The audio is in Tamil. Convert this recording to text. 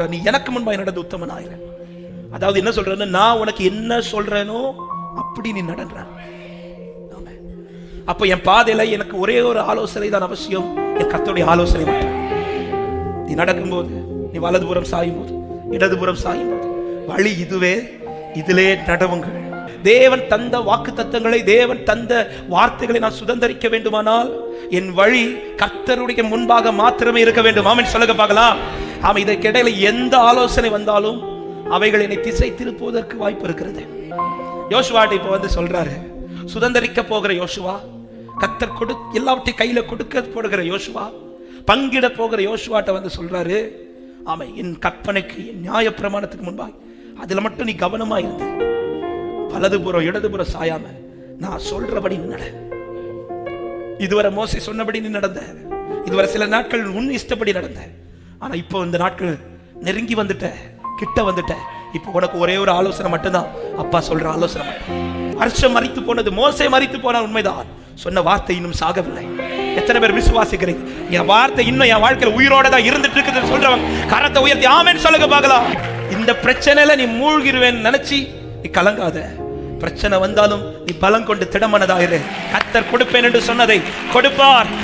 நீ எனக்கு முன்பாக நடந்த உத்தமனாயிரு. அதாவது என்ன சொல்றேன்னு, நான் உனக்கு என்ன சொல்றேனோ அப்படி நீ நடன்ற. அப்ப என் பாதையில எனக்கு ஒரே ஒரு ஆலோசனை தான் அவசியம், என் கர்த்தருடைய ஆலோசனை மட்டும். நீ நடக்கும்போது, நீ வலதுபுறம் சாயும் போது, இடதுபுறம் சாயும் போது, வழி இதுவே, இதிலே நடவுங்கள். தேவன் தந்த வாக்கு தத்தங்களை, தேவன் தந்த வார்த்தைகளை நான் சுதந்திரிக்க வேண்டுமானால் என் வழி கர்த்தருடைய முன்பாக மாத்திரமே இருக்க வேண்டும். ஆமென் சொல்லுங்க பார்க்கலாம். ஆமா, இதற்கிடையில எந்த ஆலோசனை வந்தாலும் அவைகள் என்னை திசை திருப்புவதற்கு வாய்ப்பு இருக்கிறது. யோசுவாட்ட இப்ப வந்து சொல்றாரு, சுதந்திரிக்க போகிற யோசுவா, கர்த்தர் எல்லாவற்றையும் கையில கொடுக்க போடுகிற யோசுவா, பங்கிட போகிற யோசுவாட்ட வந்து சொல்றாரு, ஆமா, என் கற்பனைக்கு, என் நியாய பிரமாணத்துக்கு முன்பாக அதுல மட்டும் நீ கவனமா இருந்து வலதுபுறம் இடதுபுறம் சாயாம நான் சொல்றபடி நட. இதுவரை மோசே சொன்னபடி நீ நடந்த, இதுவரை சில நாட்கள் உன் இஷ்டப்படி நடந்த. ஆனா இப்போ இந்த நாட்கள் நெருங்கி வந்துட்ட, கிட்ட வந்துட்ட. இப்போ உனக்கு ஒரே ஒரு ஆலோசனை மட்டும்தான், அப்பா சொல்ற ஆலோசனை மட்டும். வருஷம் மரித்து போனது, மோசே மரித்து போன உண்மைதான், சொன்ன வார்த்தை இன்னும் சாகவில்லை. எத்தனை பேர் விசுவாசிக்கிறீங்க? என் வார்த்தை இன்னும் என் வாழ்க்கையில் உயிரோட தான் இருந்துட்டு இருக்குது சொல்றவங்க கரத்தை உயர்த்தி ஆமென் சொல்லுங்க பார்க்கலாம். இந்த பிரச்சனையில நீ மூழ்கிருவேன்னு நினைச்சு நீ கலங்காத. பிரச்சனை வந்தாலும் நீ பலம் கொண்டு திடமனதாயிரு. கர்த்தர் கொடுப்பேன் என்று சொன்னதை கொடுப்பார்.